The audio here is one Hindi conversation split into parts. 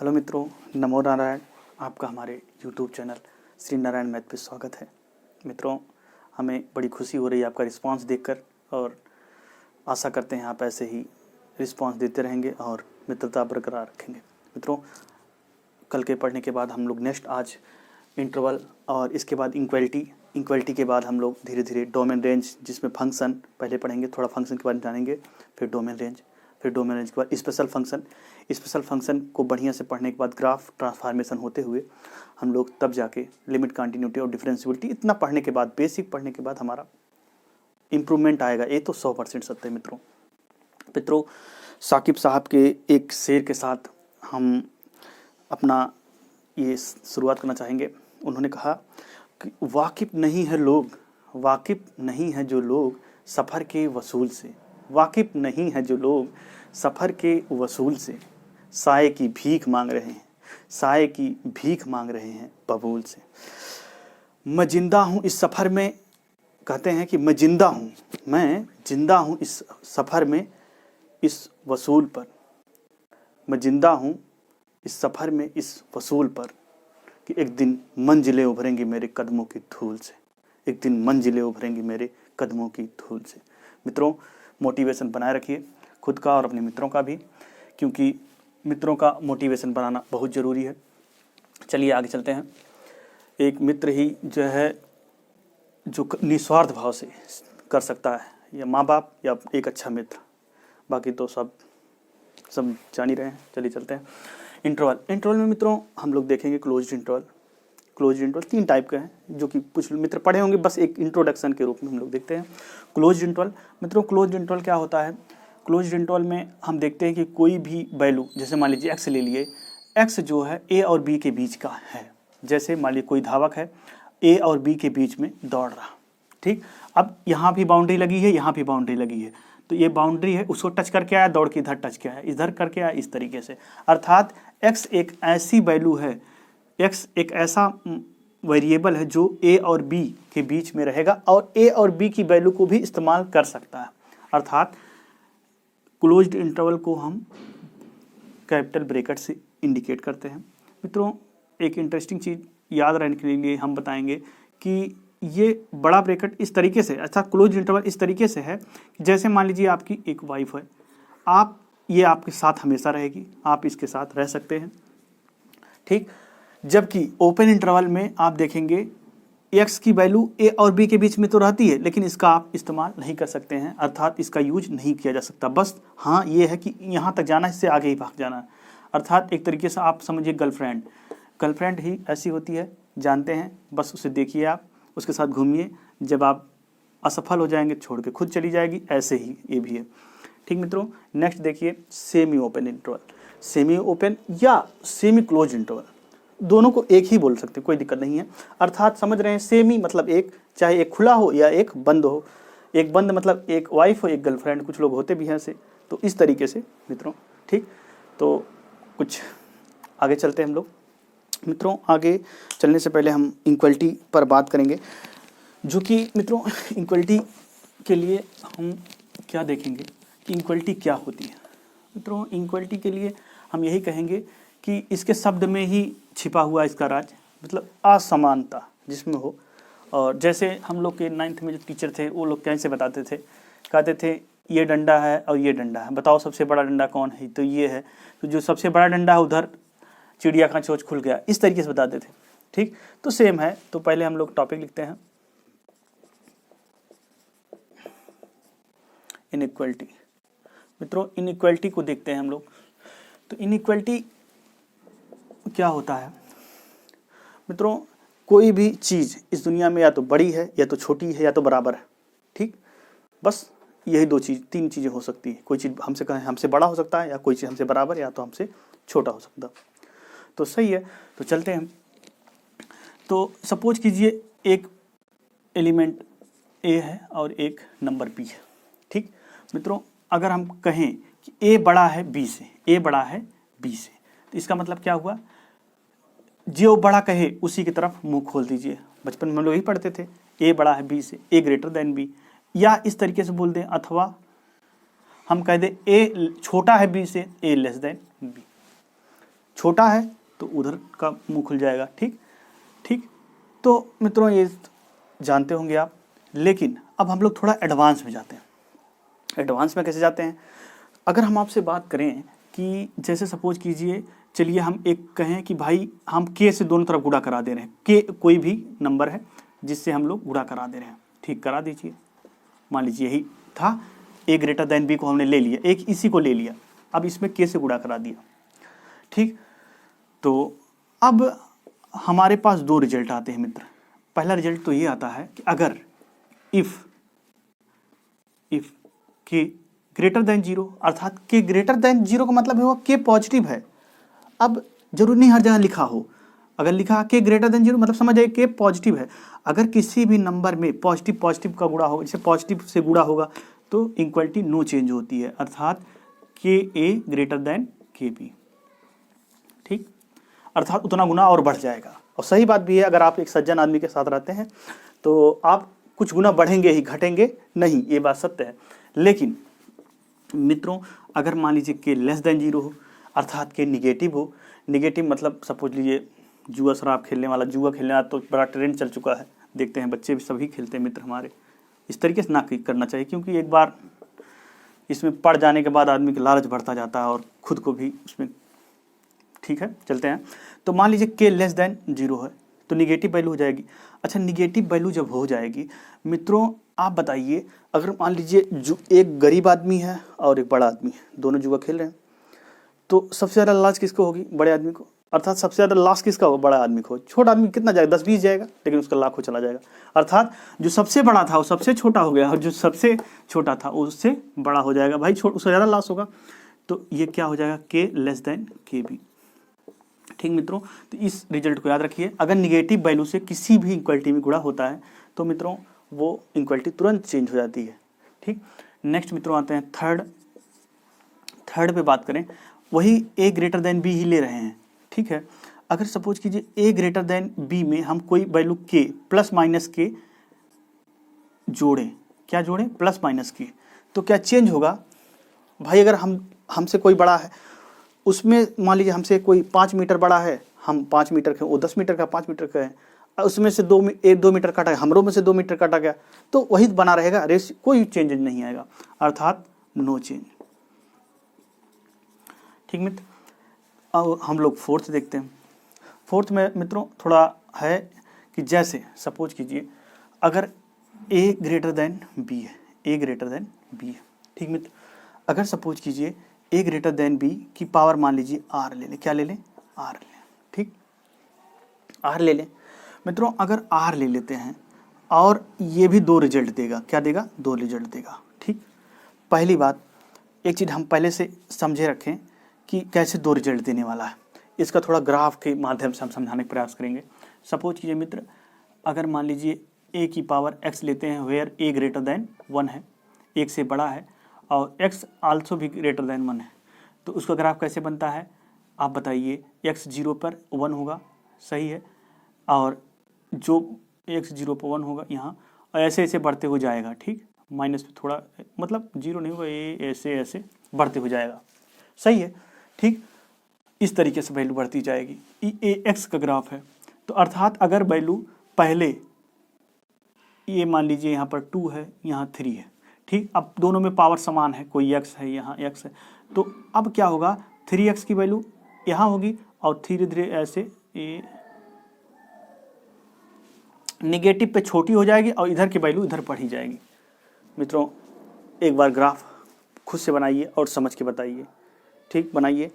हेलो मित्रों, नमो नारायण। आपका हमारे YouTube channel Shri Narayan math पे स्वागत है। मित्रों, हमें बड़ी खुशी हो रही है आपका रिस्पांस देखकर और आशा करते हैं आप ऐसे ही रिस्पांस देते रहेंगे और मित्रता बरकरार रखेंगे। मित्रों, कल के पढ़ने के बाद हम लोग नेक्स्ट आज इंटरवल और इसके बाद इक्वलिटी के बाद हम लोग धीरे धीरे डोमेन रेंज, जिसमें फंक्शन पहले पढ़ेंगे, थोड़ा फंक्शन के बारे में जानेंगे, फिर डोमेन रेंज के बाद स्पेशल फंक्शन को बढ़िया से पढ़ने के बाद ग्राफ ट्रांसफॉर्मेशन होते हुए हम लोग तब जाके लिमिट, कंटिन्यूटी और डिफरेंशियबिलिटी, इतना पढ़ने के बाद, बेसिक पढ़ने के बाद हमारा इम्प्रूवमेंट आएगा। ये तो 100% सत्य है। मित्रों, साकिब साहब के एक शेर के साथ हम अपना ये शुरुआत करना चाहेंगे। उन्होंने कहा कि वाकिफ नहीं है जो लोग सफ़र के वसूल से, वाकिफ नहीं है जो लोग सफ़र के वसूल से, साए की भीख मांग रहे हैं बबूल से। मैं जिंदा हूँ इस सफ़र में, कहते हैं कि मैं जिंदा हूँ इस सफ़र में, इस वसूल पर। मैं जिंदा हूँ इस सफ़र में, इस वसूल पर, कि एक दिन मंजिलें उभरेंगी मेरे कदमों की धूल से, एक दिन मंजिलें उभरेंगी मेरे कदमों की धूल से। मित्रों, मोटिवेशन बनाए रखिए, खुद का और अपने मित्रों का भी, क्योंकि मित्रों का मोटिवेशन बनाना बहुत ज़रूरी है। चलिए आगे चलते हैं। एक मित्र ही जो है जो निस्वार्थ भाव से कर सकता है, या माँ बाप या एक अच्छा मित्र, बाकी तो सब जान ही रहे हैं। चलिए चलते हैं। इंटरवल में मित्रों हम लोग देखेंगे क्लोज्ड इंटरवल 3 टाइप के हैं, जो कि कुछ मित्र पढ़े होंगे, बस एक इंट्रोडक्शन के रूप में हम लोग देखते हैं। क्लोज्ड इंटरवल, मित्रों क्लोज्ड इंटरवल क्या होता है? क्लोज्ड इंटरवल में हम देखते हैं कि कोई भी वैल्यू, जैसे मान लीजिए x ले लिए, x जो है a और b के बीच का है। जैसे मान लीजिए कोई धावक है, a और b के बीच में दौड़ रहा, ठीक। अब यहाँ भी बाउंड्री लगी है, यहाँ भी बाउंड्री लगी है, तो ये बाउंड्री है, उसको टच करके आया, दौड़ के इधर टच किया है, इधर करके आया, इस तरीके से। अर्थात x एक ऐसी वैल्यू है, x एक ऐसा वेरिएबल है जो a और b के बीच में रहेगा और a और b की वैल्यू को भी इस्तेमाल कर सकता है। अर्थात क्लोज्ड इंटरवल को हम कैपिटल ब्रैकेट से इंडिकेट करते हैं। मित्रों, एक इंटरेस्टिंग चीज़ याद रखने के लिए हम बताएंगे कि ये बड़ा ब्रैकेट इस तरीके से, अच्छा क्लोज्ड इंटरवल इस तरीके से है, जैसे मान लीजिए आपकी एक वाइफ है, ये आपके साथ हमेशा रहेगी, आप इसके साथ रह सकते हैं, ठीक। जबकि ओपन इंटरवल में आप देखेंगे x की वैल्यू a और b के बीच में तो रहती है, लेकिन इसका आप इस्तेमाल नहीं कर सकते हैं, अर्थात इसका यूज नहीं किया जा सकता। बस हाँ ये है कि यहाँ तक जाना, इससे आगे ही भाग जाना। अर्थात एक तरीके से आप समझिए गर्लफ्रेंड ही ऐसी होती है, जानते हैं, बस उसे देखिए, आप उसके साथ घूमिए, जब आप असफल हो जाएंगे छोड़ के खुद चली जाएगी, ऐसे ही ये भी है, ठीक। मित्रों, नेक्स्ट देखिए semi open interval, semi open या सेमी क्लोज इंटरवल, दोनों को एक ही बोल सकते हैं, कोई दिक्कत नहीं है। अर्थात समझ रहे हैं, सेमी मतलब एक, चाहे एक खुला हो या एक बंद हो, एक बंद मतलब एक वाइफ हो एक गर्लफ्रेंड, कुछ लोग होते भी हैं ऐसे, तो इस तरीके से मित्रों, ठीक। तो कुछ आगे चलते हैं हम लोग। मित्रों, आगे चलने से पहले हम इक्वलिटी पर बात करेंगे, जो कि मित्रों इक्वलिटी के लिए हम क्या देखेंगे कि इक्वलिटी क्या होती है। मित्रों, इक्वलिटी के लिए हम यही कहेंगे कि इसके शब्द में ही छिपा हुआ इसका राज, मतलब असमानता जिसमें हो। और जैसे हम लोग के 9th में जो टीचर थे, वो लोग कैसे बताते थे, कहते थे ये डंडा है और ये डंडा है, बताओ सबसे बड़ा डंडा कौन है, तो ये है, तो जो सबसे बड़ा डंडा है उधर चिड़िया का चोंच खुल गया, इस तरीके से बताते थे, ठीक। तो सेम है। तो पहले हम लोग टॉपिक लिखते हैं इनइक्वलिटी। मित्रों, इनइक्वलिटी को देखते हैं हम लोग। तो इनइक्वलिटी क्या होता है? मित्रों, कोई भी चीज़ इस दुनिया में या तो बड़ी है या तो छोटी है या तो बराबर है, ठीक। बस यही 3 चीज़ें हो सकती है। कोई चीज़ हमसे बड़ा हो सकता है, या कोई चीज़ हमसे बराबर, या तो हमसे छोटा हो सकता है। तो सही है, तो चलते हैं। तो सपोज कीजिए एक एलिमेंट a है और एक नंबर b है, ठीक। मित्रों, अगर हम कहें कि a बड़ा है b से, तो इसका मतलब क्या हुआ? जो बड़ा कहे उसी की तरफ मुंह खोल दीजिए। बचपन में हम लोग यही पढ़ते थे, a बड़ा है b से, a ग्रेटर देन b, या इस तरीके से बोल दें, अथवा हम कह दें a छोटा है b से, a लेस देन b। छोटा है तो उधर का मुंह खुल जाएगा। ठीक ठीक, तो मित्रों ये जानते होंगे आप। लेकिन अब हम लोग थोड़ा एडवांस में जाते हैं। एडवांस में कैसे जाते हैं? अगर हम आपसे बात करें कि जैसे सपोज कीजिए, चलिए हम एक कहें कि भाई हम के से दोनों तरफ गुणा करा दे रहे हैं, के कोई भी नंबर है जिससे हम लोग गुणा करा दे रहे हैं। ठीक, करा दीजिए। मान लीजिए यही था, ए ग्रेटर देन बी को हमने ले लिया, एक इसी को ले लिया, अब इसमें के से गुणा करा दिया। ठीक, तो अब हमारे पास दो रिजल्ट आते हैं मित्र। पहला रिजल्ट तो ये आता है कि अगर इफ के ग्रेटर देन जीरो, अर्थात के ग्रेटर देन जीरो का मतलब है वो के पॉजिटिव है। अब जरूर नहीं हर जगह लिखा हो, अगर लिखा के ग्रेटर देन जीरो मतलब समझ जाइए के पॉजिटिव है। अगर किसी भी नंबर में पॉजिटिव का गुणा होगा, जैसे पॉजिटिव से गुणा होगा तो इक्वलिटी नो चेंज होती है, अर्थात के ए ग्रेटर देन के बी। ठीक, अर्थात उतना गुना और बढ़ जाएगा। और सही बात भी है, अगर आप एक सज्जन आदमी के साथ रहते हैं तो आप कुछ गुना बढ़ेंगे ही, घटेंगे नहीं, ये बात सत्य है। लेकिन मित्रों अगर मान लीजिए के लेस देन जीरो हो, अर्थात के निगेटिव हो, निगेटिव मतलब सपोज लीजिए जुआ शराब खेलने वाला, जुआ खेलने वाला तो बड़ा ट्रेंड चल चुका है, देखते हैं बच्चे भी सभी खेलते हैं मित्र हमारे। इस तरीके से ना करना चाहिए, क्योंकि एक बार इसमें पड़ जाने के बाद आदमी का लालच बढ़ता जाता है और खुद को भी उसमें। ठीक है, चलते हैं। तो मान लीजिए के लेस देन जीरो है तो निगेटिव वैल्यू हो जाएगी। अच्छा, निगेटिव वैल्यू जब हो जाएगी मित्रों, आप बताइए, अगर मान लीजिए जो एक गरीब आदमी है और एक बड़ा आदमी है, दोनों जुआ खेल रहे हैं, तो सबसे ज़्यादा लालच किसको होगी? बड़े आदमी को। अर्थात सबसे ज़्यादा लॉस किसका होगा? बड़ा आदमी को। छोटा आदमी कितना जाएगा? 10-20 जाएगा, लेकिन उसका लाखों चला जाएगा। अर्थात जो सबसे बड़ा था वो सबसे छोटा हो गया, और जो सबसे छोटा था उससे बड़ा हो जाएगा। भाई उससे ज़्यादा लॉस होगा, तो ये क्या हो जाएगा? के लेस देन के बी। ठीक मित्रों, तो इस रिजल्ट को याद रखिए। अगर निगेटिव वैल्यू से किसी भी इक्वलिटी में गुणा होता है तो मित्रों वो इक्वलिटी तुरंत चेंज हो जाती है। ठीक, नेक्स्ट मित्रों आते हैं थर्ड पे बात करें, वही ए ग्रेटर देन बी ही ले रहे हैं। ठीक है, अगर सपोज कीजिए ए ग्रेटर देन बी में हम कोई वैल्यू के प्लस माइनस के जोड़ें, क्या जोड़ें? प्लस माइनस के, तो क्या चेंज होगा? भाई अगर हमसे कोई बड़ा है, उसमें मान लीजिए हमसे कोई 5 मीटर बड़ा है, हम 5 मीटर के, वो 10 मीटर का 5 मीटर का है, उसमें से 2 मीटर काटा गया, हमरों में से 2 मीटर काटा गया, तो वही बना रहेगा, रेस कोई चेंज नहीं आएगा, अर्थात नो चेंज। ठीक मित्र, अब हम लोग फोर्थ देखते हैं। फोर्थ में मित्रों थोड़ा है कि जैसे सपोज कीजिए अगर ए ग्रेटर देन बी है, ए ग्रेटर देन बी है। ठीक मित्र, अगर सपोज कीजिए ए ग्रेटर देन बी की पावर मान लीजिए आर ले लें, क्या ले लें? आर ले लें। ठीक, आर ले लें मित्रों। अगर आर ले लेते हैं और ये भी दो रिजल्ट देगा, क्या देगा? दो रिजल्ट देगा। ठीक, पहली बात, एक चीज़ हम पहले से समझे रखें कि कैसे दो रिजल्ट देने वाला है, इसका थोड़ा ग्राफ के माध्यम से हम समझाने का प्रयास करेंगे। सपोज कीजिए मित्र, अगर मान लीजिए ए की पावर एक्स लेते हैं, वेयर ए ग्रेटर देन 1 है, एक से बड़ा है, और x आल्सो भी ग्रेटर देन 1 है, तो उसका ग्राफ कैसे बनता है आप बताइए? x 0 पर 1 होगा, सही है, और जो x 0 पर 1 होगा यहाँ, और ऐसे ऐसे बढ़ते हो जाएगा। ठीक, माइनस पे थोड़ा मतलब 0 नहीं होगा, ये ऐसे ऐसे बढ़ते हो जाएगा, सही है। ठीक, इस तरीके से वैल्यू बढ़ती जाएगी। ये x का ग्राफ है, तो अर्थात अगर वैल्यू पहले ये मान लीजिए यहाँ पर 2 है, यहाँ 3 है। ठीक, अब दोनों में पावर समान है, कोई x है, यहाँ x है, तो अब क्या होगा? 3x की वैल्यू यहाँ होगी और धीरे धीरे ऐसे ये निगेटिव पे छोटी हो जाएगी और इधर की वैल्यू इधर बढ़ी जाएगी। मित्रों एक बार ग्राफ खुद से बनाइए और समझ के बताइए। ठीक, बनाइए।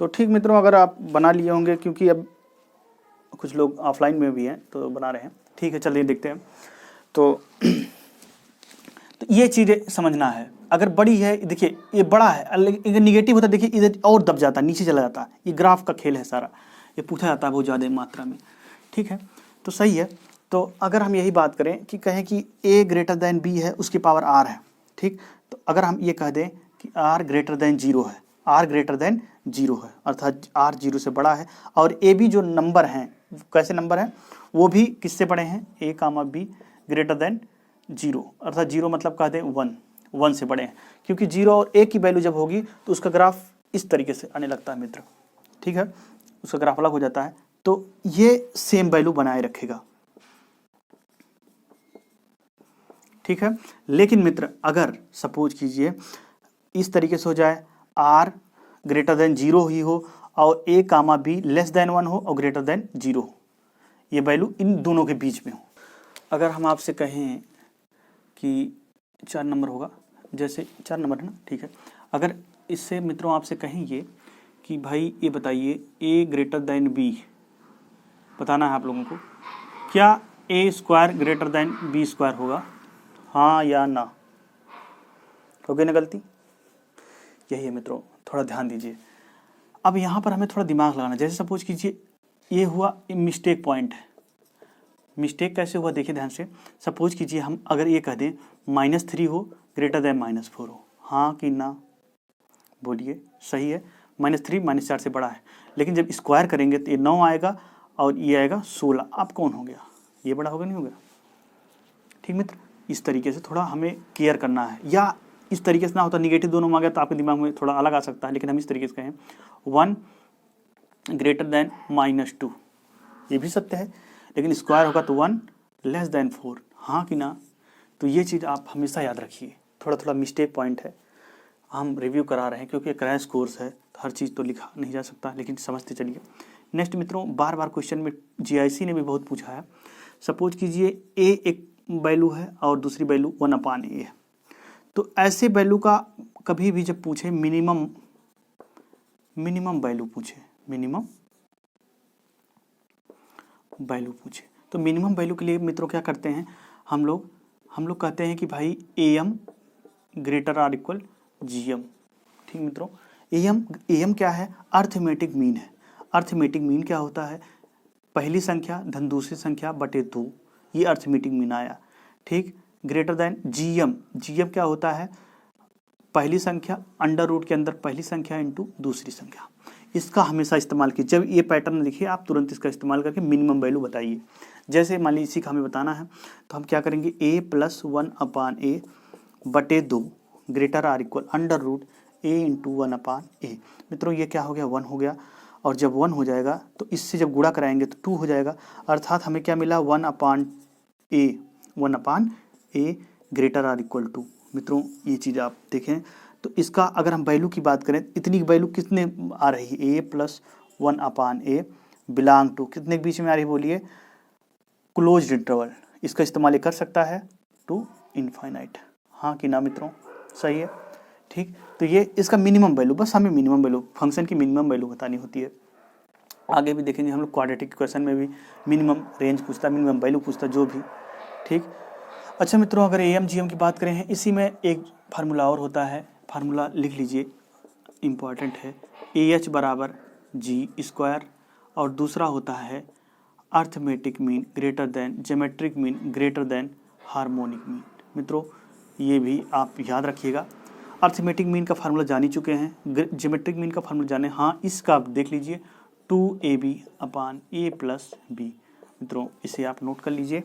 तो ठीक मित्रों, अगर आप बना लिए होंगे, क्योंकि अब कुछ लोग ऑफलाइन में भी हैं तो बना रहे हैं। ठीक है, चलिए देखते हैं। तो ये चीज़ें समझना है। अगर बड़ी है, देखिए ये बड़ा है, अगर निगेटिव होता है देखिए इधर और दब जाता है, नीचे चला जाता है। ये ग्राफ का खेल है सारा, ये पूछा जाता है बहुत ज़्यादा मात्रा में। ठीक है, तो सही है। तो अगर हम यही बात करें कि कहें कि a ग्रेटर देन b है, उसकी पावर r है। ठीक, तो अगर हम ये कह दें कि r ग्रेटर देन 0 है, r ग्रेटर देन 0 है, अर्थात r 0 से बड़ा है, और a b जो नंबर हैं, कैसे नंबर हैं? वो भी किससे बड़े हैं? a, b greater than zero, अर्थात जीरो मतलब कहते हैं वन, वन से बड़े हैं, क्योंकि जीरो और एक की वैल्यू जब होगी तो उसका ग्राफ इस तरीके से आने लगता है मित्र, ठीक है, उसका ग्राफ अलग हो जाता है, तो ये सेम वैल्यू बनाए रखेगा, ठीक है। लेकिन मित्र अगर सपोज कीजिए इस तरीके से हो जाए, आर ग्रेटर देन जीरो ही हो और ए कामा बी लेस देन वन हो और ग्रेटर देन जीरो हो, ये वैल्यू इन दोनों के बीच में हो। अगर हम आपसे कहें कि 4 नंबर होगा, जैसे 4 नंबर है ना, ठीक है, अगर इससे मित्रों आपसे कहेंगे कि भाई ये बताइए ए ग्रेटर देन बी, बताना है आप लोगों को, क्या A square greater than B square होगा, हाँ या ना, हो गई ना गलती, यही है मित्रों, थोड़ा ध्यान दीजिए। अब यहाँ पर हमें थोड़ा दिमाग लगाना, जैसे सपोज कीजिए ये हुआ मिस्टेक पॉइंट है, मिस्टेक कैसे हुआ देखिए ध्यान से, सपोज कीजिए हम अगर ये कह दें -3 हो ग्रेटर देन -4 हो, हाँ कि ना, बोलिए, सही है, -3 -4 से बड़ा है, लेकिन जब स्क्वायर करेंगे तो ये 9 आएगा और ये आएगा 16, अब कौन हो गया, ये बड़ा होगा नहीं हो गया, ठीक मित्र, इस तरीके से थोड़ा हमें केयर करना है, या इस तरीके से ना होता निगेटिव दोनों में आ गया तो आपके दिमाग में थोड़ा अलग आ सकता है, लेकिन हम इस तरीके से कहें 1 ग्रेटर देन -2, ये भी सत्य है, लेकिन स्क्वायर होगा तो 1 लेस देन 4, हाँ कि ना, तो ये चीज़ आप हमेशा याद रखिए, थोड़ा थोड़ा मिस्टेक पॉइंट है, हम रिव्यू करा रहे हैं क्योंकि क्रैश कोर्स है, हर चीज़ तो लिखा नहीं जा सकता, लेकिन समझते चलिए। नेक्स्ट मित्रों, बार बार क्वेश्चन में जीआईसी ने भी बहुत पूछा है, सपोज कीजिए ए एक वैल्यू है और दूसरी वैल्यू 1/a है, तो ऐसे वैल्यू का कभी भी जब पूछे मिनिमम वैल्यू पूछे, मिनिमम वैल्यू पूछे, तो मिनिमम वैल्यू के लिए मित्रों क्या करते हैं हम लोग कहते हैं कि भाई am greater or equal gm, ठीक मित्रों, am क्या है, अर्थमेटिक मीन है, अर्थमेटिक मीन क्या होता है, पहली संख्या धन दूसरी संख्या बटे 2, ये अर्थमेटिक मीन आया, ठीक, ग्रेटर देन gm क्या होता है, पहली संख्या अंडर रूट के अंदर पहली संख्या इंटू दूसरी संख्या, इसका हमेशा इस्तेमाल कीजिए, जब ये पैटर्न देखिए आप तुरंत इसका इस्तेमाल करके मिनिमम वैल्यू बताइए। जैसे मान लीजिए इसी का हमें बताना है तो हम क्या करेंगे, a + 1/a बटे 2 greater or equal under root a into 1/a, मित्रों ये क्या हो गया, 1 हो गया, और जब 1 हो जाएगा तो इससे जब गुणा कराएंगे तो 2 हो जाएगा, अर्थात हमें क्या मिला 1/a ग्रेटर आर इक्वल 2, मित्रों ये चीज़ आप देखें, तो इसका अगर हम वैल्यू की बात करें, इतनी वैल्यू कितने आ रही है, a + 1/a बिलोंग टू कितने के बीच में आ रही है, बोलिए, क्लोज्ड इंटरवल, इसका इस्तेमाल ये कर सकता है टू इनफाइनाइट, हाँ कि ना मित्रों, सही है, ठीक, तो ये इसका मिनिमम वैल्यू, बस हमें मिनिमम वैल्यू फंक्शन की मिनिमम वैल्यू बतानी होती है। आगे भी देखेंगे हम लोग क्वाड्रेटिक क्वेश्चन में भी मिनिमम रेंज पूछता, मिनिमम वैल्यू पूछता, जो भी, ठीक। अच्छा मित्रों, अगर am gm की बात करें, इसी में एक फार्मूला और होता है, फार्मूला लिख लीजिए, इम्पॉर्टेंट है, AH बराबर g² और दूसरा होता है arithmetic mean greater than geometric mean greater than harmonic mean, मित्रों ये भी आप याद रखिएगा। अर्थमेटिक मीन का फार्मूला जान ही चुके हैं, ज्योमेट्रिक मीन का फार्मूला जाने, हाँ इसका आप देख लीजिए 2ab/a + b, मित्रों इसे आप नोट कर लीजिए,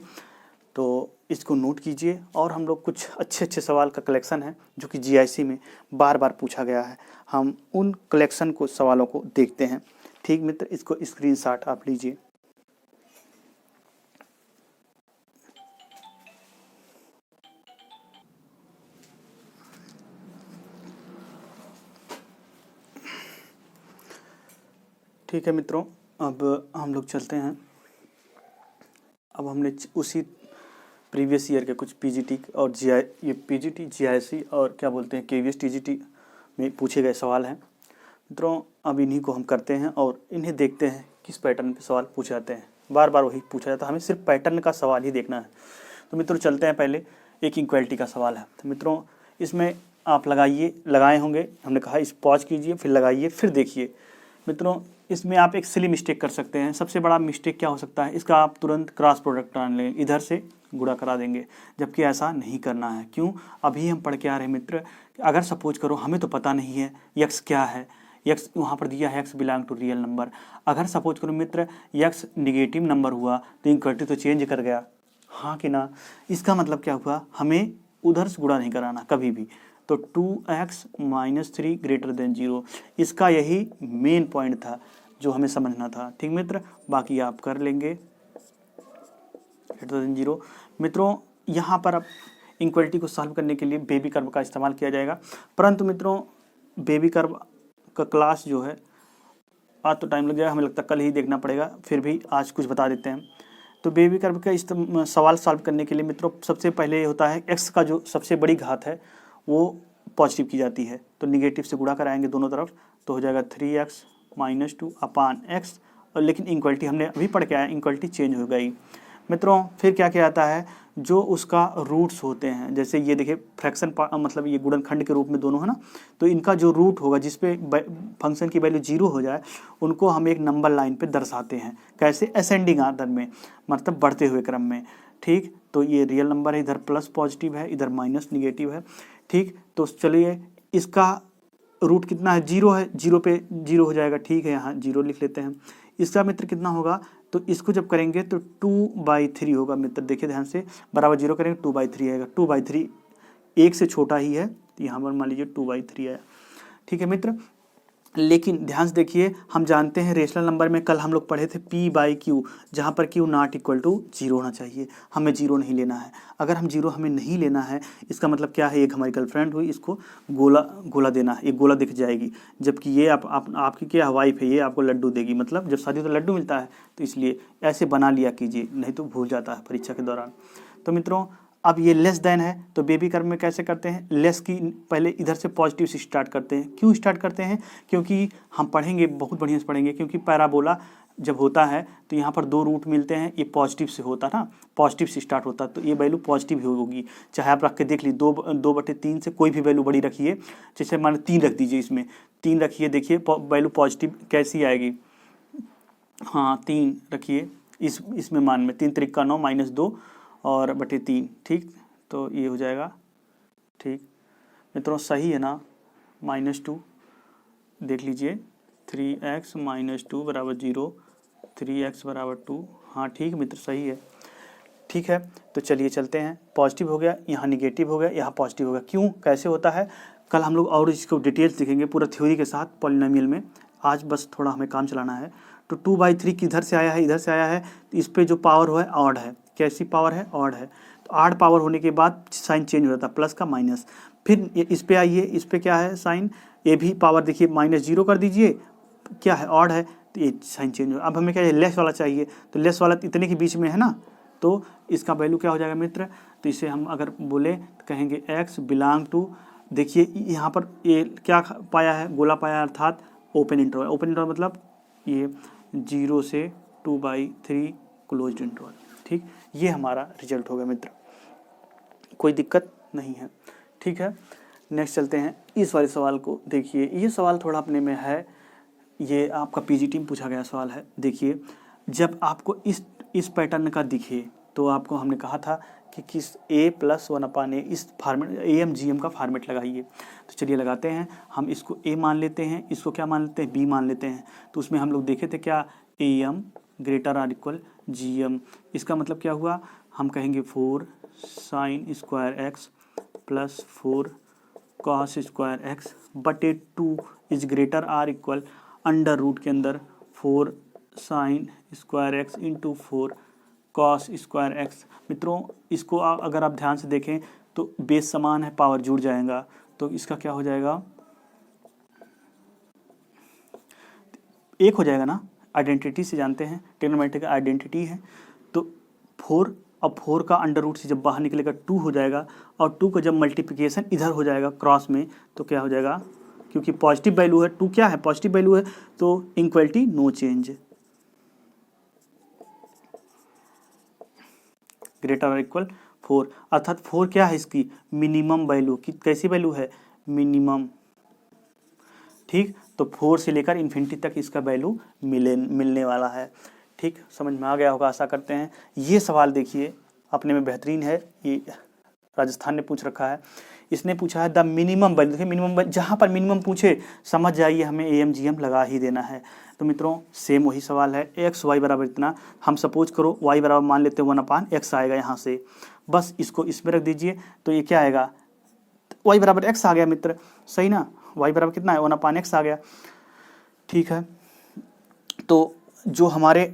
तो इसको नोट कीजिए, और हम लोग कुछ अच्छे सवाल का कलेक्शन है जो कि जीआईसी में बार बार पूछा गया है, हम उन कलेक्शन को सवालों को देखते हैं, ठीक मित्र, इसको स्क्रीनशॉट आप लीजिए। ठीक है मित्रों, अब हम लोग चलते हैं, अब हमने उसी प्रीवियस ईयर के कुछ पीजीटी और ये पीजीटी जीआईसी और क्या बोलते हैं केवीएस टीजीटी में पूछे गए सवाल हैं मित्रों, अब इन्हीं को हम करते हैं और इन्हें देखते हैं किस पैटर्न पे सवाल पूछे जाते हैं, बार बार वही पूछा जाता है, हमें सिर्फ पैटर्न का सवाल ही देखना है। तो मित्रों चलते हैं, पहले एक इक्वलिटी का सवाल है, तो मित्रों इसमें आप लगाए होंगे, हमने कहा इस पॉज कीजिए फिर लगाइए फिर देखिए। मित्रों इसमें आप एक सिली मिस्टेक कर सकते हैं, सबसे बड़ा मिस्टेक क्या हो सकता है, इसका आप तुरंत क्रॉस प्रोडक्ट आन लें, इधर से गुणा करा देंगे, जबकि ऐसा नहीं करना है। क्यों, अभी हम पढ़ के आ रहे हैं मित्र, अगर सपोज करो हमें तो पता नहीं है यक्स क्या है, यक्स वहाँ पर दिया है x belong to real number, अगर सपोज करो मित्र यक्स निगेटिव नंबर हुआ तो इक्वलिटी तो चेंज कर गया, हाँ कि ना। इसका मतलब क्या हुआ, हमें उधर से गुणा नहीं कराना कभी भी। तो 2x - 3 ग्रेटर देन 0, इसका यही मेन पॉइंट था जो हमें समझना था। ठीक मित्र, बाकी आप कर लेंगे ग्रेटर देन 0। मित्रों यहाँ पर अब इनक्वलिटी को सॉल्व करने के लिए बेबी कर्व का इस्तेमाल किया जाएगा, परंतु मित्रों बेबी कर्व का क्लास जो है आज तो टाइम लग जाएगा, हमें लगता है कल ही देखना पड़ेगा, फिर भी आज कुछ बता देते हैं। तो बेबी कर्व का सवाल सॉल्व करने के लिए मित्रों सबसे पहले ये होता है x का जो सबसे बड़ी घात है वो पॉजिटिव की जाती है, तो निगेटिव से गुणा कराएंगे दोनों तरफ, तो हो जाएगा 3x - 2 अपान x। और लेकिन इनक्वलिटी हमने अभी पढ़ के आया, इनक्वलिटी चेंज हो गई। मित्रों फिर क्या क्या आता है, जो उसका रूट्स होते हैं, जैसे ये देखिए फ्रैक्शन मतलब ये गुणनखंड के रूप में दोनों है ना, तो इनका जो रूट होगा जिसपे फंक्शन की वैल्यू 0 हो जाए उनको हम एक नंबर लाइन पे दर्शाते हैं। कैसे, असेंडिंग आर्डर में, मतलब बढ़ते हुए क्रम में। ठीक, तो ये रियल नंबर है, इधर प्लस पॉजिटिव है, इधर माइनस निगेटिव है। ठीक, तो चलिए इसका रूट कितना है, 0 है, 0 पे 0 हो जाएगा। ठीक है, यहाँ 0 लिख लेते हैं। इसका मित्र कितना होगा, तो इसको जब करेंगे तो 2/3 होगा मित्र, देखिए ध्यान से, बराबर 0 करेंगे 2/3 आएगा। 2/3 1 से छोटा ही है, तो यहाँ पर मान लीजिए 2/3 आया। ठीक है मित्र, लेकिन ध्यान से देखिए, हम जानते हैं रेशनल नंबर में कल हम लोग पढ़े थे p/q, जहाँ पर q ≠ 0 होना चाहिए, हमें 0 नहीं लेना है। अगर हम 0 हमें नहीं लेना है, इसका मतलब क्या है, एक हमारी गर्लफ्रेंड हुई, इसको गोला देना है, एक गोला दिख जाएगी, जबकि ये आपकी क्या वाइफ है, ये आपको लड्डू देगी, मतलब जब शादी तो लड्डू मिलता है, तो इसलिए ऐसे बना लिया कीजिए, नहीं तो भूल जाता है परीक्षा के दौरान। तो मित्रों अब ये लेस देन है, तो बेबी कर्व में कैसे करते हैं, लेस की पहले इधर से पॉजिटिव से स्टार्ट करते हैं। क्यों स्टार्ट करते हैं, क्योंकि हम पढ़ेंगे, बहुत बढ़िया से पढ़ेंगे, क्योंकि पैराबोला जब होता है तो यहाँ पर 2 रूट मिलते हैं, ये पॉजिटिव से होता है ना, पॉजिटिव से स्टार्ट होता है, तो ये वैल्यू पॉजिटिव ही होगी। चाहे आप रख के देख ली, 2/3 से कोई भी वैल्यू बड़ी रखिए, जैसे मान 3 रख दीजिए, इसमें 3 रखिए, देखिए वैल्यू पॉजिटिव कैसी आएगी। हाँ 3 रखिए, इसमें मान में 3 3 9 -2 और बटे 3। ठीक, तो ये हो जाएगा। ठीक मित्रों सही है ना, -2 देख लीजिए, 3x - 2 = 0, 3x = 2। हाँ ठीक मित्र, सही है। ठीक है, तो चलिए चलते हैं, पॉजिटिव हो गया, यहाँ निगेटिव हो गया, यहाँ पॉजिटिव हो गया। क्यों, कैसे होता है, कल हम लोग और इसको डिटेल्स देखेंगे पूरा थ्योरी के साथ पॉलिनोमियल में, आज बस थोड़ा हमें काम चलाना है। तो 2/3 किधर से आया है, इधर से आया है, तो इस पर जो पावर हुआ है ऑड है। कैसी पावर है, ऑड है, तो ऑड पावर होने के बाद साइन चेंज हो जाता है, प्लस का माइनस। फिर इस पे आइए, इस पे क्या है साइन, ये भी पावर देखिए -0 कर दीजिए, क्या है ऑड है, तो ये साइन चेंज हो। अब हमें क्या है, लेस वाला चाहिए, तो लेस वाला इतने के बीच में है ना, तो इसका वैल्यू क्या हो जाएगा मित्र, तो इसे हम अगर बोले तो कहेंगे x बिलोंग टू, देखिए यहाँ पर ये क्या पाया है, गोला पाया, अर्थात ओपन इंटरवल। ओपन इंटरवल मतलब ये 0 से 2/3 क्लोज्ड इंटरवल। ठीक, ये हमारा रिजल्ट होगा मित्र, कोई दिक्कत नहीं है। ठीक है, नेक्स्ट चलते हैं इस वाले सवाल को। देखिए ये सवाल थोड़ा अपने में है, ये आपका पीजीटी में पूछा गया सवाल है। देखिए जब आपको इस पैटर्न का दिखे, तो आपको हमने कहा था कि किस a+1/a, इस फार्मेट AM/GM का फार्मेट लगाइए। तो चलिए लगाते हैं, हम इसको a मान लेते हैं, इसको क्या मान लेते हैं, b मान लेते हैं। तो उसमें हम लोग देखे थे क्या, AM > GM, इसका मतलब क्या हुआ, हम कहेंगे 4 sin² x + 4 cos² x बटे 2 is greater or equal under root के अंदर 4 sin² x × 4 cos² x। मित्रों इसको अगर आप ध्यान से देखें तो बेस समान है, पावर जुड़ जाएगा, तो इसका क्या हो जाएगा, 1 हो जाएगा ना, आइडेंटिटी से जानते हैं, ट्रिग्नोमेट्रिक आइडेंटिटी है। तो 4, अब 4 का अंडर रूट से जब बाहर निकलेगा 2 हो जाएगा, और 2 का जब मल्टीप्लिकेशन इधर हो जाएगा क्रॉस में, तो क्या हो जाएगा, क्योंकि पॉजिटिव वैल्यू है, 2 क्या है, पॉजिटिव वैल्यू है, तो equality no change, greater equal 4, अर्थात 4 क्या है, इसकी मिनिमम वैल्यू, की कैसी वैल्यू है, मिनिमम। ठीक, तो 4 से लेकर इन्फिनिटी तक इसका वैल्यू मिलने वाला है। ठीक, समझ में आ गया होगा, आशा करते हैं। ये सवाल देखिए अपने में बेहतरीन है, ये राजस्थान ने पूछ रखा है। इसने पूछा है द मिनिमम वैल्यू, देखिए मिनिमम, जहाँ पर मिनिमम पूछे समझ जाइए हमें AM/GM लगा ही देना है। तो मित्रों सेम वही सवाल है, एक्स वाई बराबर इतना, हम सपोज करो वाई बराबर मान लेते हैं 1/x आएगा यहाँ से, बस इसको इसमें रख दीजिए तो ये क्या आएगा, वाई बराबर एक्स आ गया मित्र, सही ना, वाई बराबर कितना है 1/x आ गया। ठीक है, तो जो हमारे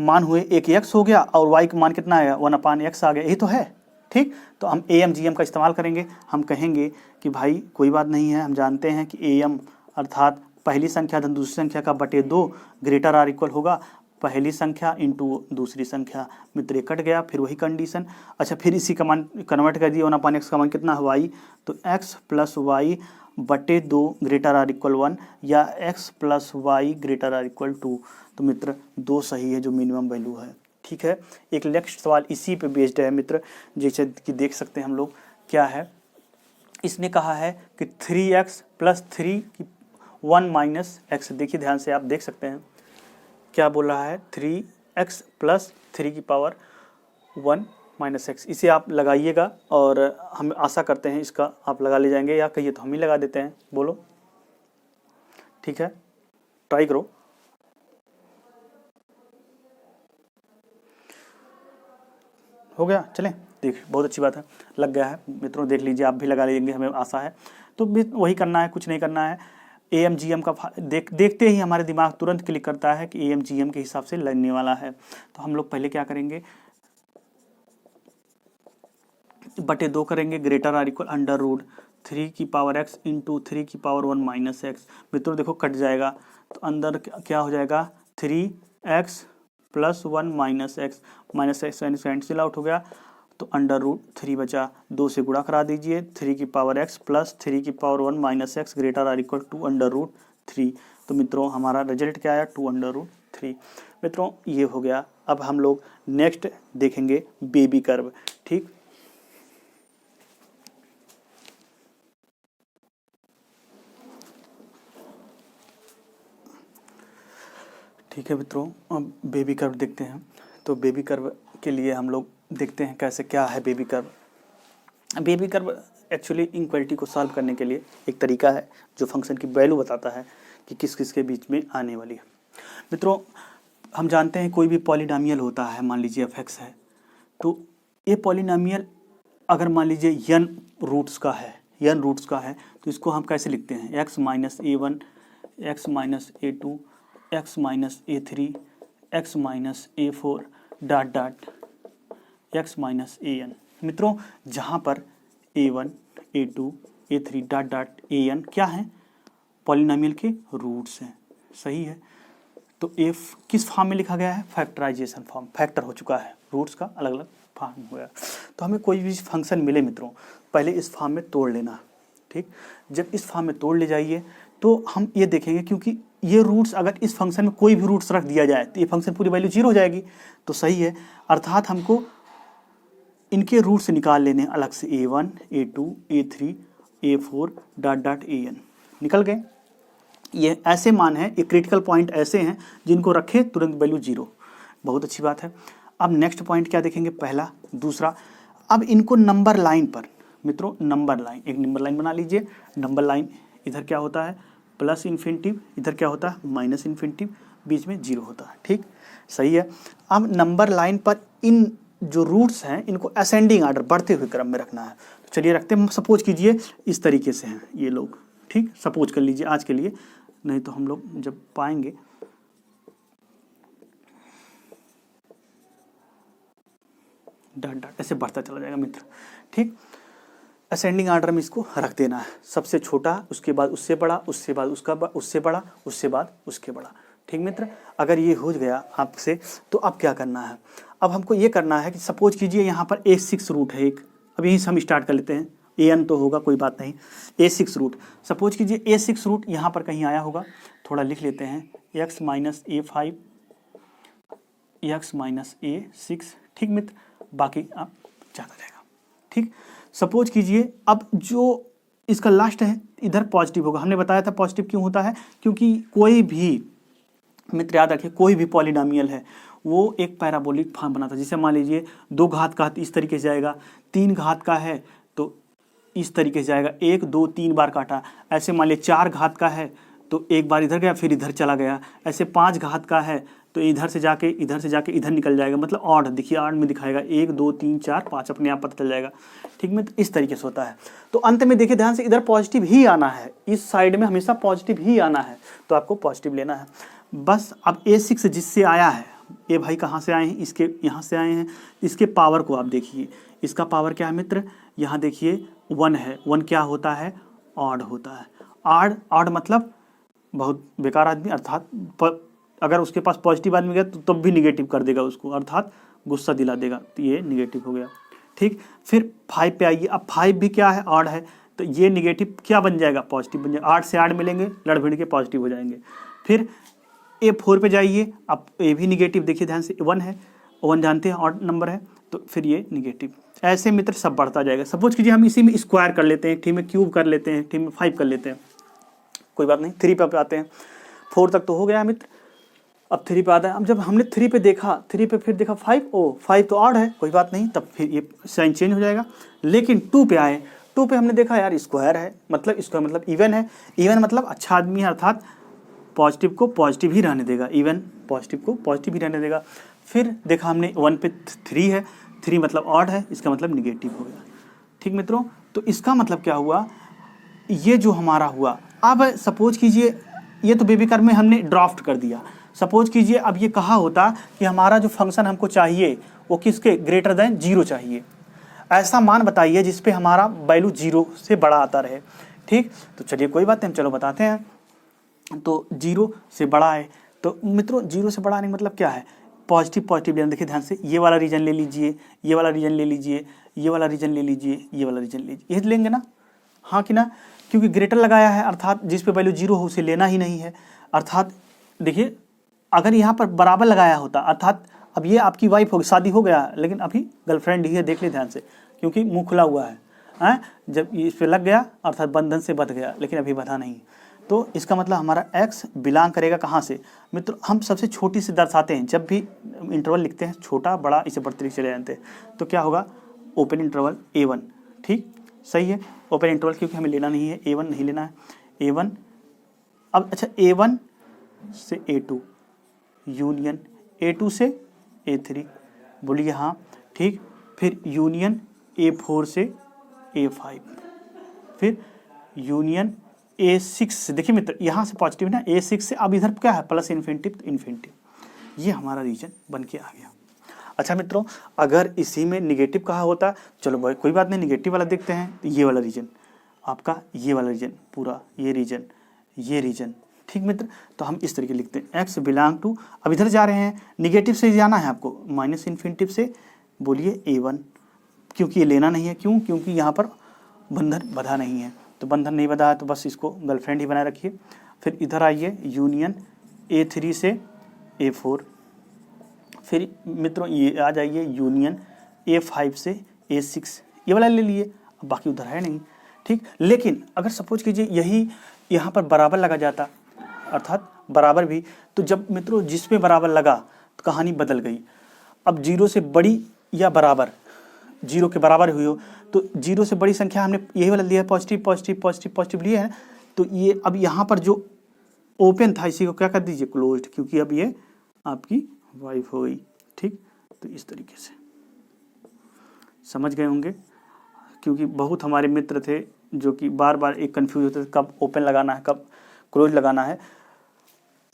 मान हुए एक एक्स हो गया और वाई का मान कितना आया 1/x आ गया, यही तो है। ठीक, तो हम AMGM का इस्तेमाल करेंगे, हम कहेंगे कि भाई कोई बात नहीं है, हम जानते हैं कि AM अर्थात पहली संख्या धन दूसरी संख्या का बटे 2 ग्रेटर आर इक्वल होगा पहली संख्या इंटू दूसरी संख्या। मित्र ये कट गया, फिर वही कंडीशन। अच्छा, फिर इसी का मान कन्वर्ट कर दिए, 1/x का मान कितना है वाई, तो x प्लस वाई बटे 2 ग्रेटर आर इक्वल 1 या x plus y greater or equal 2। तो मित्र 2 सही है जो मिनिमम वैल्यू है। ठीक है, एक नेक्स्ट सवाल इसी पे बेस्ड है मित्र, जैसे कि देख सकते हैं हम लोग क्या है, इसने कहा है कि 3x प्लस 1 माइनस एक्स। देखिए ध्यान से, आप देख सकते हैं क्या बोल रहा है, 3x प्लस 1 माइनस एक्स। इसे आप लगाइएगा और हम आशा करते हैं इसका आप लगा ले जाएंगे, या कहिए तो हम ही लगा देते हैं, बोलो। ठीक है, ट्राई करो। हो गया, चलें, देखिए बहुत अच्छी बात है, लग गया है मित्रों, देख लीजिए आप भी लगा लेंगे, हमें आशा है। तो वही करना है, कुछ नहीं करना है। AMGM का देखते ही हमारे दिमाग तुरंत क्लिक करता है कि AMGM के हिसाब से लगने वाला है। तो हम लोग पहले क्या करेंगे, बटे 2 करेंगे, greater or equal under root 3x into 3 minus x. मित्रों देखो कट जाएगा, तो अंदर क्या हो जाएगा, 3x plus 1 minus x, minus x cancel out हो गया, तो अंडर रूट 3 बचा, 2 से गुणा करा दीजिए, 3x plus 3 minus x greater or equal to under root 3। तो मित्रों हमारा रिजल्ट क्या आया, 2 अंडर रूट 3। मित्रों ये हो गया। अब हम लोग नेक्स्ट देखेंगे बेबी कर्व। ठीक, ठीक है मित्रों, अब बेबी कर्व देखते हैं। तो बेबी कर्व के लिए हम लोग देखते हैं कैसे क्या है baby curve. Baby curve actually inequality को सॉल्व करने के लिए एक तरीका है जो फंक्शन की वैल्यू बताता है कि किस किस के बीच में आने वाली है। मित्रों हम जानते हैं कोई भी पॉलिनॉमियल होता है, मान लीजिए f(x) है, तो ये पॉलिनॉमियल अगर मान लीजिए n रूट्स का है, तो इसको हम कैसे लिखते हैं, x minus a1, x minus a2, x minus a3, x minus a4 dot dot x minus an। मित्रों जहाँ पर a1, a2, a3 dot dot an क्या है, पॉलिनॉमियल के रूट्स हैं, सही है। तो f किस फॉर्म में लिखा गया है, फैक्टराइजेशन फॉर्म, फैक्टर हो चुका है, रूट्स का अलग अलग फॉर्म हो गया। तो हमें कोई भी फंक्शन मिले मित्रों, पहले इस फॉर्म में तोड़ लेना। ठीक, जब इस फॉर्म में तोड़ ले जाइए तो हम ये देखेंगे, क्योंकि ये रूट्स अगर इस फंक्शन में कोई भी रूट्स रख दिया जाए तो ये फंक्शन पूरी वैल्यू 0 हो जाएगी। तो सही है, अर्थात हमको इनके रूट्स निकाल लेने अलग से, a1, a2, a3, a4 dot dot an निकल गए। ये ऐसे मान हैं, ये क्रिटिकल पॉइंट ऐसे हैं जिनको रखे तुरंत वैल्यू 0। बहुत अच्छी बात है। अब नेक्स्ट पॉइंट क्या देखेंगे, पहला, दूसरा। अब इनको नंबर लाइन पर मित्रों, नंबर लाइन, एक नंबर लाइन बना लीजिए। नंबर लाइन इधर क्या होता है प्लस इन्फिनिटिव, इधर क्या होता है माइनस इन्फिनिटिव, बीच में 0 होता है। ठीक, सही है। अब नंबर लाइन पर इन जो रूट्स हैं इनको असेंडिंग आर्डर, बढ़ते हुए क्रम में रखना है। तो चलिए रखते हैं। सपोज कीजिए इस तरीके से हैं ये लोग, ठीक, सपोज कर लीजिए आज के लिए, नहीं तो हम लोग जब पाएंगे डॉट डॉट ऐसे बढ़ता चला जाएगा मित्र। ठीक, असेंडिंग आर्डर में इसको रख देना है, सबसे छोटा, उसके बाद उससे बड़ा, उससे बाद उससे बड़ा, उससे बाद उसके बड़ा। ठीक मित्र, अगर ये हो गया आपसे तो अब क्या करना है, अब हमको ये करना है कि सपोज कीजिए यहाँ पर A6 रूट है एक, अब यहीं से हम स्टार्ट कर लेते हैं, an तो होगा कोई बात नहीं, A6 रूट, सपोज कीजिए A6 रूट यहाँ पर कहीं आया होगा, थोड़ा लिख लेते हैं, x minus A5, x minus A6। ठीक मित्र, बाकी आप ज़्यादा रहेगा। ठीक, सपोज कीजिए अब जो इसका लास्ट है इधर पॉजिटिव होगा। हमने बताया था पॉजिटिव क्यों होता है, क्योंकि कोई भी मित्र याद रखिए, कोई भी पॉलिनॉमियल है वो एक पैराबोलिक फॉर्म बनाता है। जैसे मान लीजिए 2 घात का इस तरीके से जाएगा, 3 घात का है तो इस तरीके से जाएगा, 1 2 3 बार काटा। ऐसे मान लीजिए 4 घात का है तो एक बार इधर गया फिर इधर चला गया, ऐसे 5 घात का है तो इधर से जाके इधर निकल जाएगा, मतलब ऑड, देखिए ऑड में दिखाएगा 1 2 3 4 5 अपने आप पता चल जाएगा, ठीक में। तो इस तरीके से होता है। तो अंत में देखिए ध्यान से, इधर पॉजिटिव ही आना है, इस साइड में हमेशा पॉजिटिव ही आना है, तो आपको पॉजिटिव लेना है बस। अब A6 जिससे आया है, ये भाई कहाँ से आए हैं, इसके यहाँ से आए हैं, इसके पावर को आप देखिए, इसका पावर क्या है मित्र, यहाँ देखिए 1 है, 1 क्या होता है, ऑड होता है। ऑड मतलब बहुत बेकार आदमी, अर्थात अगर उसके पास पॉजिटिव आदमी गया तो तब भी निगेटिव कर देगा उसको, अर्थात गुस्सा दिला देगा, तो ये निगेटिव हो गया, ठीक। फिर 5 पे आइए, अब 5 भी क्या है, ऑड है, तो ये निगेटिव क्या बन जाएगा, पॉजिटिव बन जाएगा, 8 से 8 मिलेंगे, लड़ भिड़ के पॉजिटिव हो जाएंगे। फिर A4 पे जाइए, अब ए भी निगेटिव, देखिए ध्यान से 1 है, 1 जानते हैं ऑड नंबर है, तो फिर ये निगेटिव। ऐसे मित्र सब बढ़ता जाएगा। सपोज कीजिए हम इसी में स्क्वायर कर लेते हैं, ठीक में क्यूब कर लेते हैं, ठीक में 5 कर लेते हैं, कोई बात नहीं। 3 पे आते हैं, 4 तक तो हो गया मित्र, अब 3 पे आता है। अब जब हमने 3 पे देखा, 3 पे फिर देखा 5, ओ 5 तो ऑड है, कोई बात नहीं, तब फिर ये साइन चेंज हो जाएगा। लेकिन 2 पे आए, 2 पे हमने देखा यार स्क्वायर है, मतलब स्क्वायर मतलब इवन है, इवन मतलब अच्छा आदमी है, अर्थात पॉजिटिव को पॉजिटिव ही रहने देगा, इवन पॉजिटिव को पॉजिटिव ही रहने देगा। फिर देखा हमने 1 पे 3 है, 3 मतलब ऑड है, इसका मतलब निगेटिव हो गया, ठीक मित्रों। तो इसका मतलब क्या हुआ, ये जो हमारा हुआ, अब सपोज कीजिए ये तो बेबी कर्व में हमने ड्राफ्ट कर दिया। सपोज कीजिए अब ये कहा होता कि हमारा जो फंक्शन हमको चाहिए वो किसके ग्रेटर देन 0 चाहिए, ऐसा मान बताइए जिसपे हमारा वैल्यू 0 से बड़ा आता रहे, ठीक। तो चलिए कोई बात नहीं, हम चलो बताते हैं। तो 0 से बड़ा है, तो मित्रों 0 से बड़ा आने का मतलब क्या है, पॉजिटिव पॉजिटिव लेना। देखिए ध्यान से, ये वाला रीजन ले लीजिए, ये वाला रीजन ले लीजिए, ये वाला रीजन ले लीजिए, ये वाला रीजन ले लीजिए, ये लेंगे ना, हाँ कि ना, क्योंकि ग्रेटर लगाया है, अर्थात जिस पे वैल्यू 0 हो उसे लेना ही नहीं है। अर्थात देखिए अगर यहाँ पर बराबर लगाया होता, अर्थात अब ये आपकी वाइफ होगी, शादी हो गया, लेकिन अभी गर्लफ्रेंड ही है, देख ले ध्यान से, क्योंकि मुंह खुला हुआ है, जब इस पे लग गया अर्थात बंधन से बंध गया, लेकिन अभी बंधा नहीं। तो इसका मतलब हमारा x बिलोंग करेगा कहाँ से मित्र, हम सबसे छोटी से दर्शाते हैं, जब भी इंटरवल लिखते हैं छोटा बड़ा इसे बढ़ते तरीके चले जाते हैं, तो क्या होगा, ओपन इंटरवल A1, ठीक सही है, ओपन इंटरवल, क्योंकि हमें लेना नहीं है, A1 नहीं लेना है, A1। अब अच्छा A1 से A2 यूनियन, A2 से A3, बोलिए हाँ, ठीक। फिर यूनियन A4 से A5, फिर यूनियन A6 से, देखिए मित्र यहाँ से पॉजिटिव ना, A6 से अब इधर क्या है प्लस इन्फिनिटी, तो इन्फिनिटी, ये हमारा रीजन बन के आ गया। अच्छा मित्रों, अगर इसी में निगेटिव कहा होता, चलो भाई कोई बात नहीं, निगेटिव वाला देखते हैं, तो ये वाला रीजन आपका, ये वाला रीजन पूरा, ये रीजन, ठीक मित्र। तो हम इस तरीके लिखते हैं, x बिलोंग टू, अब इधर जा रहे हैं, निगेटिव से जाना है आपको, माइनस इन्फिनिटी से, बोलिए A1, क्योंकि ये लेना नहीं है, क्यों, क्योंकि यहाँ पर बंधन बंधा नहीं है, तो बंधन नहीं बंधा है तो बस इसको गर्लफ्रेंड ही बनाए रखिए। फिर इधर आइए, यूनियन A3 से A4, फिर मित्रों ये आ जाइए यूनियन A5 से A6, ये वाला ले लिए, अब बाकी उधर है नहीं, ठीक। लेकिन अगर सपोज कीजिए यही यहाँ पर बराबर लगा जाता, अर्थात बराबर भी, तो जब मित्रों जिसमें बराबर लगा तो कहानी बदल गई। अब 0 से बड़ी या बराबर, 0 के बराबर हुई हो, तो 0 से बड़ी संख्या हमने यही वाला लिया है, पॉजिटिव पॉजिटिव पॉजिटिव पॉजिटिव लिया है, तो ये अब यहाँ पर जो ओपन था इसी को क्या कर दीजिए, क्लोज्ड, क्योंकि अब ये आपकी वाइफ हो गई, ठीक। तो इस तरीके से समझ गए होंगे, क्योंकि बहुत हमारे मित्र थे जो कि बार बार एक कंफ्यूज होते थे कब ओपन लगाना है कब क्लोज लगाना है,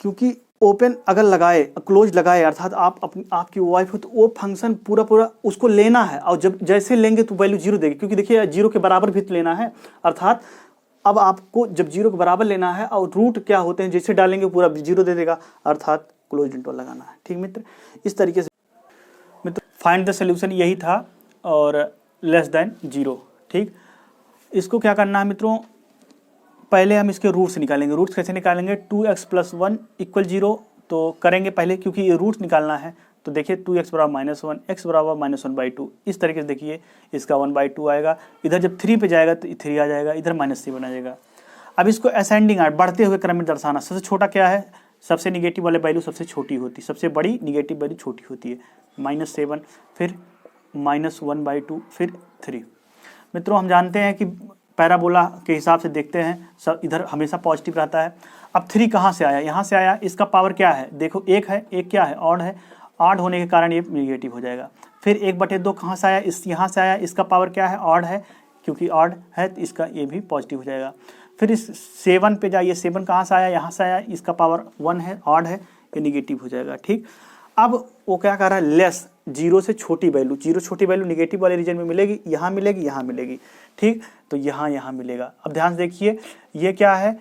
क्योंकि ओपन अगर लगाए क्लोज लगाए अर्थात आप अपनी आपकी वाइफ हो, तो वो फंक्शन पूरा उसको लेना है, और जब जैसे लेंगे तो वैल्यू 0 देगी, क्योंकि देखिए 0 के बराबर भी तो लेना है, अर्थात अब आपको जब 0 के बराबर लेना है, और रूट क्या होते हैं जैसे डालेंगे पूरा 0 दे देगा, अर्थात क्लोज इंटरवल लगाना है, ठीक मित्र। इस तरीके से मित्र फाइंड द सोल्यूशन यही था, और लेस देन 0, ठीक। इसको क्या करना है मित्रों, पहले हम इसके रूट्स निकालेंगे। रूट्स कैसे निकालेंगे, 2x + 1 = 0 तो करेंगे पहले, क्योंकि ये रूट्स निकालना है। तो देखिए 2x = -1, x = -1/2, इस तरीके से देखिए इसका 1/2 आएगा। इधर जब 3 पे जाएगा तो 3 आ जाएगा, इधर -3 आ जाएगा। अब इसको असेंडिंग आर्ट, बढ़ते हुए क्रम में दर्शाना। सबसे छोटा क्या है, सबसे निगेटिव वाले वैल्यू सबसे छोटी होती है, सबसे बड़ी निगेटिव वैल्यू छोटी होती है। -7, फिर -1/2, फिर 3। मित्रों हम जानते हैं कि पैराबोला के हिसाब से देखते हैं, सब इधर हमेशा पॉजिटिव रहता है। अब 3 कहाँ से आया, यहाँ से आया, इसका पावर क्या है, देखो 1 है, 1 क्या है, ऑड है, ऑड होने के कारण ये निगेटिव हो जाएगा। फिर 1/2 कहाँ से आया, यहाँ से आया, इसका पावर क्या है, ऑड है, क्योंकि ऑड है तो इसका ये भी पॉजिटिव हो जाएगा। फिर इस 7 पे जाइए, 7 कहाँ से आया, यहाँ से आया, इसका पावर 1 है, ऑड है, ये निगेटिव हो जाएगा। ठीक, अब वो क्या कर रहा है, लेस, 0 से छोटी वैल्यू, 0 छोटी वैल्यू निगेटिव वाले रीजन में मिलेगी, यहाँ मिलेगी, यहाँ मिलेगी। ठीक, तो यहाँ मिलेगा। अब ध्यान से देखिए, ये क्या है,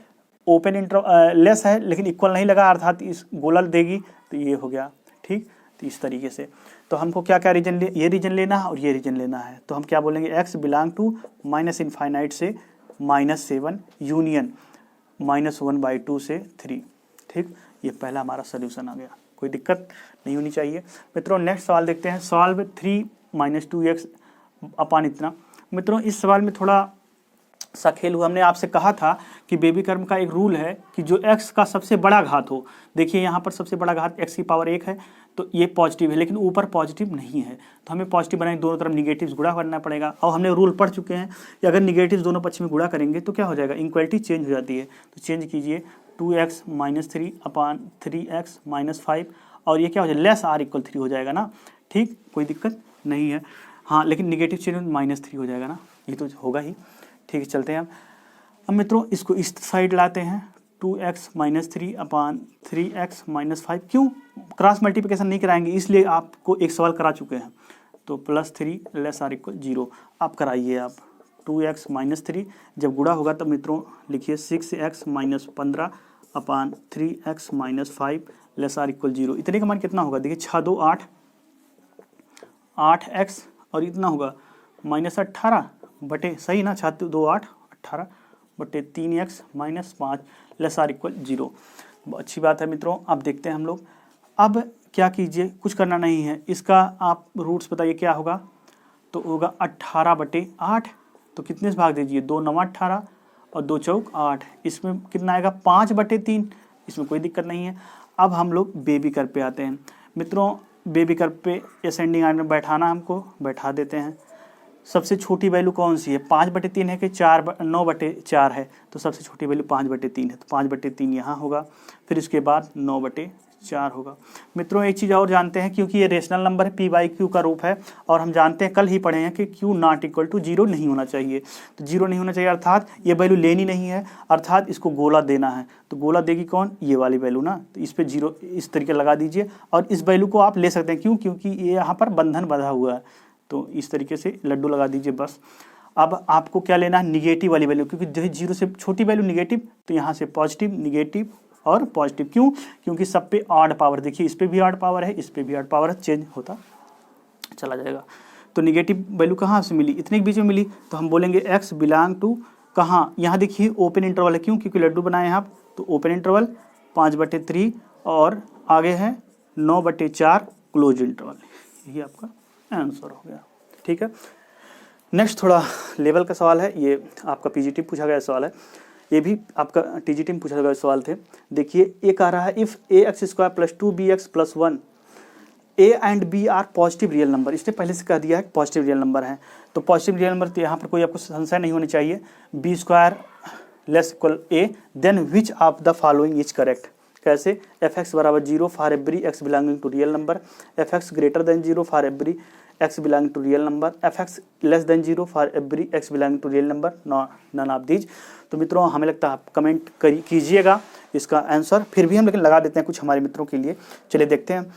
ओपन इंटरवल लेस है लेकिन इक्वल नहीं लगा, अर्थात इस गोला देगी, तो ये हो गया। ठीक, तो इस तरीके से तो हमको क्या क्या रीजन ये रीजन लेना है और ये रीजन लेना है, तो हम क्या बोलेंगे, x बिलोंग टू -∞ से -7 यूनियन -1/2 से 3। ठीक, ये पहला हमारा सोल्यूशन आ गया, कोई दिक्कत नहीं होनी चाहिए। मित्रों नेक्स्ट सवाल देखते हैं, सॉल्व 3 - 2x अपान इतना। मित्रों इस सवाल में थोड़ा सा खेल हुआ। हमने आपसे कहा था कि बेबी कर्म का एक रूल है कि जो x का सबसे बड़ा घात हो, देखिए यहाँ पर सबसे बड़ा घात x की पावर 1 है, तो ये पॉजिटिव है, लेकिन ऊपर पॉजिटिव नहीं है, तो हमें पॉजिटिव बनाने दोनों तरफ निगेटिव्स गुणा करना पड़ेगा। और हमने रूल पढ़ चुके हैं कि अगर निगेटिव्स दोनों पक्ष में गुणा करेंगे तो क्या हो जाएगा, इक्वलिटी चेंज हो जाती है। तो चेंज कीजिए, 2x - 3 अपान 3x - 5, और ये क्या हो जाएगा, लेस r = 3 हो जाएगा ना। ठीक, कोई दिक्कत नहीं है। हाँ, लेकिन निगेटिव चेंज -3 हो जाएगा ना, ये तो होगा ही। ठीक है, चलते हैं अब मित्रों इसको इस साइड लाते हैं, 2x - 3 अपान 3x - 5। क्यों क्रॉस मल्टीप्लिकेशन नहीं कराएंगे, इसलिए आपको एक सवाल करा चुके हैं। तो +3 लेस r = 0 आप कराइए। आप 2x - 3 जब गुणा होगा तब मित्रों लिखिए 6x - 15 अपान 3x - 5 लेस r = 0। इतने का मान कितना होगा, देखिए 6 2 8, 8x और इतना होगा -18 बटे, सही ना, 6 2 8 18 बटे 3x - 5 लेस r = 0। अच्छी बात है मित्रों। अब देखते हैं हम लोग, अब क्या कीजिए, कुछ करना नहीं है, इसका आप रूट्स बताइए क्या होगा, तो होगा 18/8, तो कितने से भाग दीजिए, 2 9 18 और 2 चौक 8, इसमें कितना आएगा 5/3, इसमें कोई दिक्कत नहीं है। अब हम लोग बेबी कर्व पे आते हैं मित्रों, बेबी कर्व पे असेंडिंग आर्डर में बैठाना, हमको बैठा देते हैं। सबसे छोटी वैल्यू कौन सी है, 5/3 है कि 9/4 है, तो सबसे छोटी वैल्यू 5/3 है, तो 5/3 यहाँ होगा, फिर इसके बाद 9/4 होगा। मित्रों एक चीज़ और जानते हैं, क्योंकि ये रेशनल नंबर है, p/q का रूप है, और हम जानते हैं, कल ही पढ़े हैं कि q ≠ 0 नहीं होना चाहिए, तो 0 नहीं होना चाहिए, अर्थात ये वैल्यू लेनी नहीं है, अर्थात इसको गोला देना है। तो गोला देगी कौन, ये वाली वैल्यू ना, तो इस पर 0 इस तरीके लगा दीजिए, और इस वैल्यू को आप ले सकते हैं, क्यों, क्योंकि ये यहाँ पर बंधन बंधा हुआ है, तो इस तरीके से लड्डू लगा दीजिए बस। अब आपको क्या लेना है, निगेटिव वाली वैल्यू, क्योंकि 0 से छोटी वैल्यू निगेटिव, तो यहाँ से पॉजिटिव, निगेटिव और पॉजिटिव। क्यों, क्योंकि सब पे ऑड पावर, देखिए इस पे भी ऑड पावर है, इस पे भी ऑड पावर है, चेंज होता चला जाएगा। तो निगेटिव वैल्यू कहाँ से मिली, इतने के बीच में मिली, तो हम बोलेंगे x बिलोंग टू कहाँ, यहाँ देखिए ओपन इंटरवल है, क्यों, क्योंकि लड्डू बनाए हैं आप, तो ओपन इंटरवल 5/3 और आगे है 9/4 क्लोज इंटरवल, यही आपका आंसर हो गया। ठीक है, नेक्स्ट थोड़ा लेवल का सवाल है, ये आपका पीजीटी पूछा गया सवाल है, ये भी आपका टीजीटी में पूछा गया सवाल थे। देखिए एक आ रहा है, if ax² + 2bx + 1 a and b are positive real number, इसने पहले से कह दिया है पॉजिटिव रियल नंबर है, तो पॉजिटिव रियल नंबर, तो यहाँ पर कोई आपको संशय नहीं होनी चाहिए, b² ≤ a, then which of the following is correct. कैसे, fx = 0 for every x belonging to real number, fx > 0 for every x belonging to real number, fx < 0 for every x belonging to real number, none of these. तो मित्रों हमें लगता है आप कमेंट कीजिएगा इसका आंसर, फिर भी हम लेकिन लगा देते हैं कुछ हमारे मित्रों के लिए। चलिए देखते हैं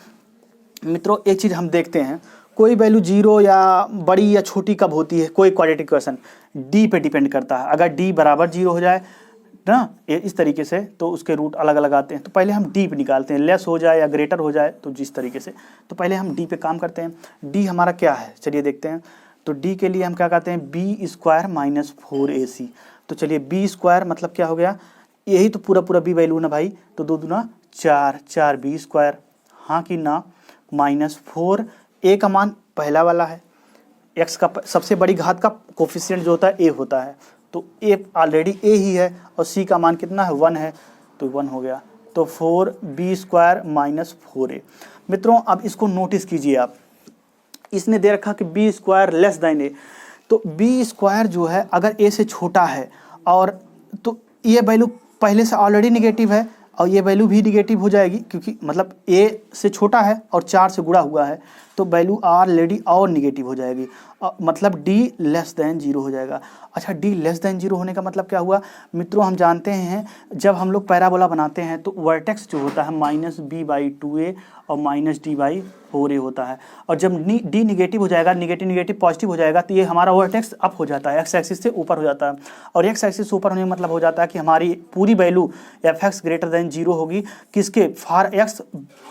मित्रों, एक चीज़ हम देखते हैं, कोई वैल्यू 0 या बड़ी या छोटी कब होती है, कोई क्वाड्रेटिक इक्वेशन d पे डिपेंड करता है। अगर d = 0 हो जाए ना इस तरीके से, तो उसके रूट अलग अलग आते हैं, तो पहले हम d पे निकालते हैं, लेस हो जाए या ग्रेटर हो जाए, तो जिस तरीके से, तो पहले हम d पे काम करते हैं। d हमारा क्या है, चलिए देखते हैं। तो d के लिए हम क्या कहते हैं, b² - 4ac। तो चलिए b² मतलब क्या हो गया, यही तो पूरा b वैल्यू ना भाई, तो 2 दूना 4, 4b², हाँ कि ना, -4, a का मान पहला वाला है, x का सबसे बड़ी घात का कोफिशिएंट जो होता है a होता है, तो a ऑलरेडी a ही है, और c का मान कितना है, 1 है, तो 1 हो गया, तो 4b² - 4a। मित्रों अब इसको नोटिस कीजिए आप, इसने दे रखा कि b² < a, तो बी स्क्वायर जो है अगर ए से छोटा है और तो ये वैल्यू पहले से ऑलरेडी निगेटिव है और ये वैल्यू भी निगेटिव हो जाएगी, क्योंकि मतलब ए से छोटा है और 4 से गुणा हुआ है तो वैल्यू ऑलरेडी और निगेटिव हो जाएगी, मतलब डी लेस देन 0 हो जाएगा। अच्छा, डी लेस देन 0 होने का मतलब क्या हुआ मित्रों, हम जानते हैं जब हम लोग पैराबोला बनाते हैं तो वर्टेक्स जो होता है -b/2a और -d/4a होता है, और जब डी निगेटिव हो जाएगा, निगेटिव निगेटिव पॉजिटिव हो जाएगा तो ये हमारा वर्टेक्स अप हो जाता है, एक्स एक्सिस से ऊपर हो जाता है, और एक्स एक्सिस से ऊपर होने का मतलब हो जाता है कि हमारी पूरी वैल्यू f(x) ग्रेटर देन 0 होगी, किसके, फॉर x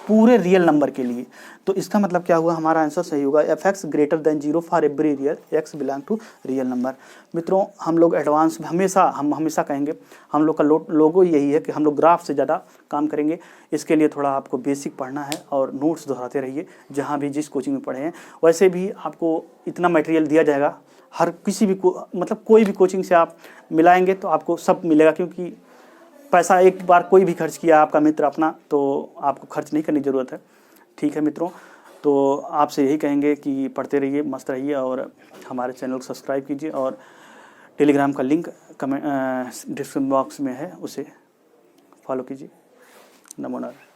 पूरे रियल नंबर के लिए। तो इसका मतलब क्या हुआ, हमारा आंसर सही होगा f(x) greater than 0 for every real x belong to real number. मित्रों, हम लोग एडवांस में हम हमेशा कहेंगे, हम लोग का लोगो यही है कि हम लोग ग्राफ से ज़्यादा काम करेंगे। इसके लिए थोड़ा आपको बेसिक पढ़ना है और नोट्स दोहराते रहिए, जहाँ भी जिस कोचिंग में पढ़े हैं। वैसे भी आपको इतना मटेरियल दिया जाएगा, हर किसी भी मतलब कोई भी कोचिंग से आप मिलाएंगे तो आपको सब मिलेगा, क्योंकि पैसा एक बार कोई भी खर्च किया आपका मित्र अपना, तो आपको खर्च नहीं करने की ज़रूरत है। ठीक है मित्रों, तो आपसे यही कहेंगे कि पढ़ते रहिए, मस्त रहिए, और हमारे चैनल को सब्सक्राइब कीजिए, और टेलीग्राम का लिंक कमेंट डिस्क्रिप्शन बॉक्स में है, उसे फॉलो कीजिए। नमो नारायण।